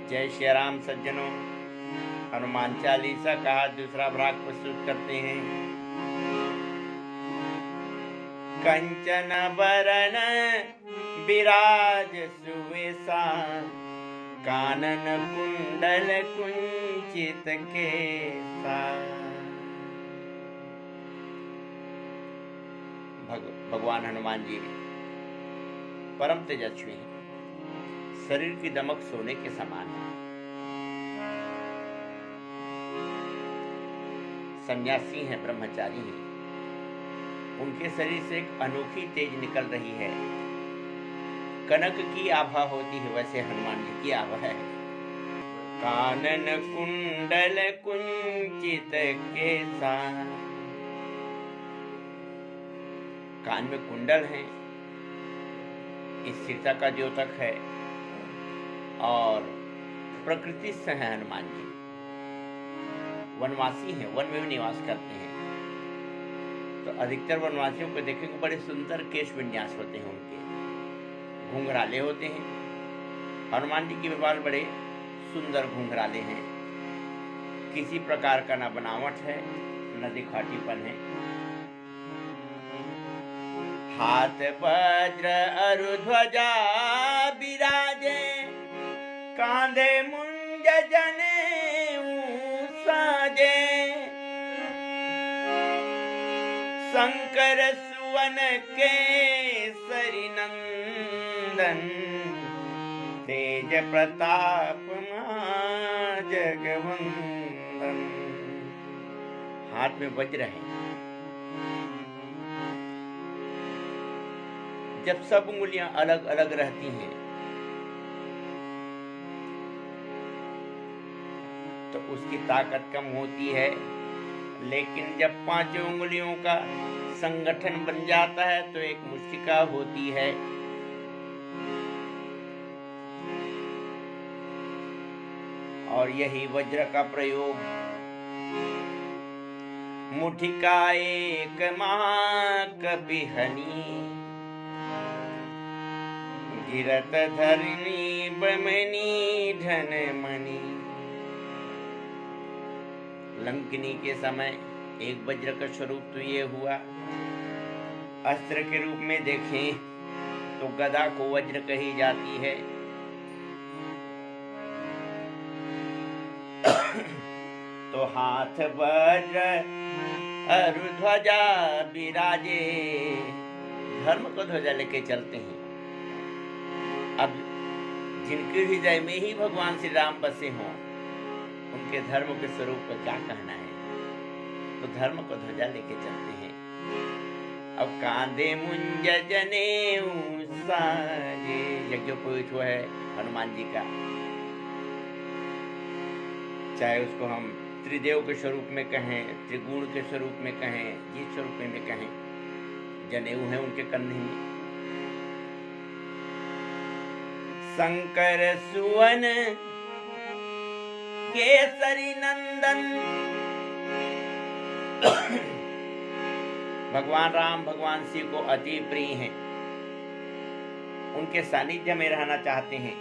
जय श्री राम सज्जनों। हनुमान चालीसा का दूसरा भाग प्रस्तुत करते हैं। कंचन बरन विराज सुवेशा, कानन कुंडल कुंचित केसा। भगवान हनुमान जी परम तेजस्वी हैं। शरीर की दमक सोने के समान है। सन्यासी हैं, ब्रह्मचारी हैं। उनके शरीर से एक अनोखी तेज निकल रही है। कनक की आभा होती है, वैसे हनुमान जी की आभा है। कानन कुंडल कुंचित केसा। कान में कुंडल है, स्थिरता का द्योतक है और प्रकृति से है। हनुमान जी वनवासी हैं, वन में निवास करते हैं। तो अधिकतर वनवासियों को देखेंगे बड़े सुंदर केश विन्यास होते हैं, उनके घुंघराले होते हैं। हनुमान जी के बाल बड़े सुंदर घुंघराले हैं। किसी प्रकार का न बनावट है न दिखाटीपन है। हाथ वज्र अरु ध्वजा विराजे, कांधे मुंज जनेऊ साजे। शंकर सुवन केसरी नंदन, तेज प्रताप जगवंदन। हाथ में वज्र है। जब सब उंगलियां अलग अलग रहती हैं तो उसकी ताकत कम होती है, लेकिन जब पांचों उंगलियों का संगठन बन जाता है तो एक मुष्टिका होती है। और यही वज्र का प्रयोग मुठिका एक महाकपिहनी, गिरत धरनी बमनी धन मणि। लंकिनी के समय एक वज्र का स्वरूप तो ये हुआ। अस्त्र के रूप में देखें तो गदा को वज्र कही जाती है। तो हाथ वज्र अरु ध्वजा विराजे, धर्म को ध्वजा लेके चलते हैं। अब जिनके हृदय में ही भगवान श्री राम बसे हों, उनके धर्म के स्वरूप का क्या कहना है। तो धर्म को ध्वजा लेके चलते हैं। अब कांधे मुंज जनेऊ साजे, यज्ञोपवीत हुआ है हनुमान जी का। चाहे उसको हम त्रिदेव के स्वरूप में कहें, त्रिगुण के स्वरूप में कहें, जिस स्वरूप में कहें, जनेऊ है उनके कंधे में। शंकर सुवन केसरी नंदन, भगवान राम भगवान शिव को अति प्रिय हैं। उनके सानिध्य में रहना चाहते हैं।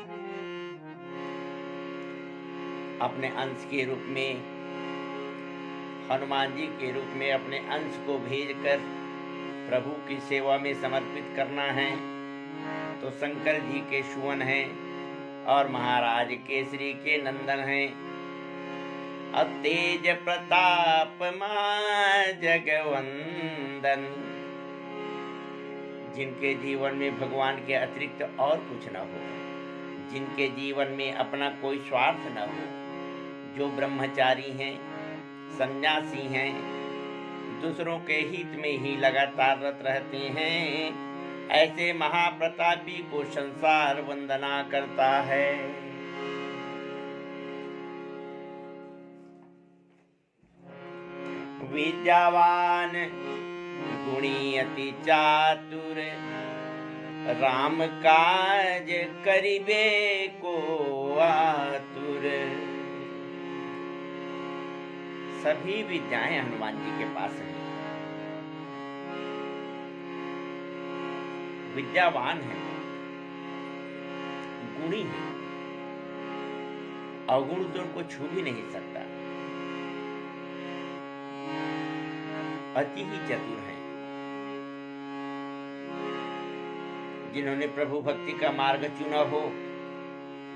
अपने अंश के रूप में, हनुमान जी के रूप में अपने अंश को भेजकर प्रभु की सेवा में समर्पित करना है। तो शंकर जी के सुवन हैं और महाराज केसरी के नंदन हैं। अब तेज प्रताप जगवंदन, जिनके जीवन में भगवान के अतिरिक्त और कुछ न हो, जिनके जीवन में अपना कोई स्वार्थ न हो, जो ब्रह्मचारी हैं, सन्यासी हैं, दूसरों के हित में ही लगातार रत रहते हैं, ऐसे महाप्रतापी को संसार वंदना करता है। विद्यावान गुणी अति चातुर, राम काज करिबे को आतुर। सभी विद्याएं हनुमान जी के पास हैं। विद्यावान है, गुणी है, अवगुण तो उनको छू भी नहीं सकता, अति ही चतुर हैं। जिन्होंने प्रभु भक्ति का मार्ग चुना हो,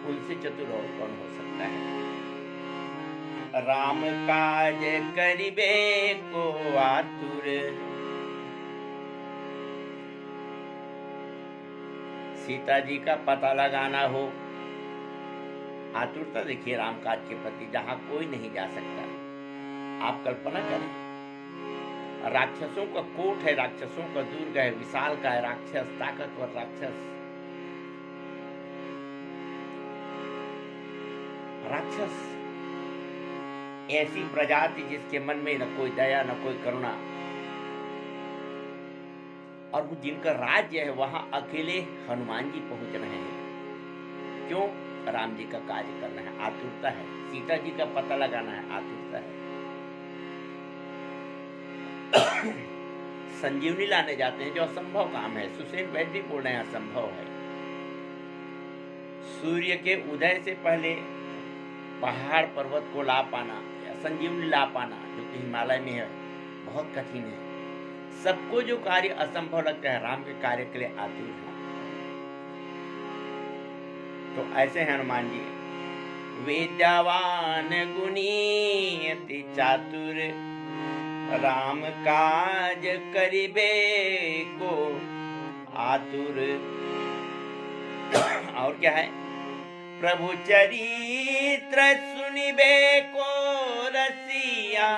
उनसे चतुर और कौन हो सकता है। राम काज करिबे को आतुर, सीता जी का पता लगाना हो, आतुरता देखिए राम काज के प्रति, जहां कोई नहीं जा सकता। आप कल्पना करें, राक्षसों का कोट है, राक्षसों का दुर्ग है, विशाल का है राक्षस, ताकतवर राक्षस। राक्षस ऐसी प्रजाति जिसके मन में न कोई दया न कोई करुणा, और वो जिनका राज्य है वहां अकेले हनुमान जी पहुंच रहे हैं। क्यों? राम जी का कार्य करना है, आतुरता है। सीता जी का पता लगाना है, आतुरता है। संजीवनी लाने जाते हैं, जो असंभव काम है। सुसेन वैद्य बोल रहे हैं असंभव है। सूर्य के उदय से पहले पहाड़ पर्वत को ला पाना, संजीवनी ला पाना, जो कि हिमालय में है, बहुत कठिन है। सबको जो कार्य असंभव लगता है, राम के कार्य के लिए आतुर है। तो ऐसे हैं हनुमान जी। विद्यावान गुणी अति चातुर, राम काज करिबे को आतुर। और क्या है? प्रभु चरित्र सुनिबे को रसिया,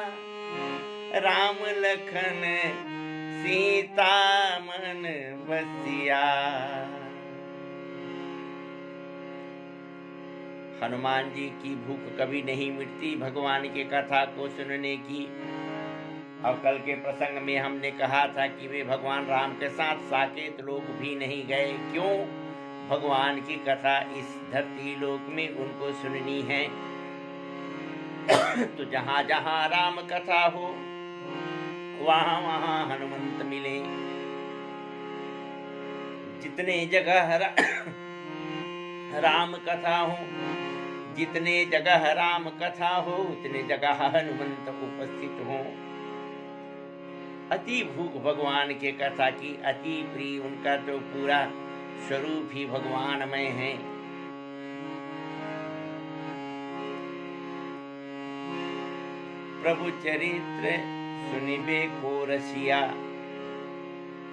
राम लखन सीता मन बसिया। हनुमान जी की भूख कभी नहीं मिटती भगवान की कथा को सुनने की। और कल के प्रसंग में हमने कहा था कि वे भगवान राम के साथ साकेत लोक भी नहीं गए। क्यों? भगवान की कथा इस धरती लोक में उनको सुननी है। तो जहां जहां राम कथा हो, वहां वहां हनुमंत मिले। जितने जगह राम कथा हो, जितने जगह राम कथा हो, उतने जगह हनुमंत उपस्थित हो। अति भूख भगवान के कथा की, अति प्रिय। उनका तो पूरा स्वरूप ही भगवानमय है। प्रभु चरित्र सुनिबे को रसिया।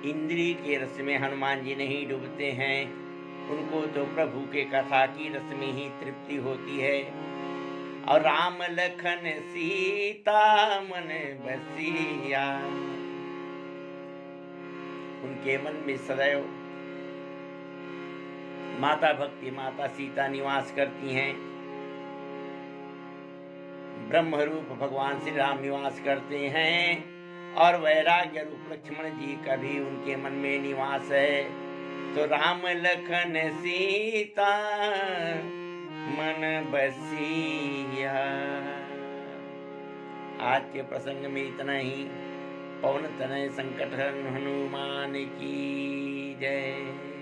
इंद्रिय के रस में हनुमान जी नहीं डूबते हैं, उनको तो प्रभु के कथा की रस में ही तृप्ति होती है। और राम लखन सीता मन बसिया, उनके मन में सदैव माता भक्ति, माता सीता निवास करती हैं। ब्रह्म रूप भगवान श्री राम निवास करते हैं। और वैराग्य रूप लक्ष्मण जी का भी उनके मन में निवास है। तो राम लखन सीता मन बसिया। आज के प्रसंग में इतना ही। पवन तनय संकट हरण हनुमान की जय।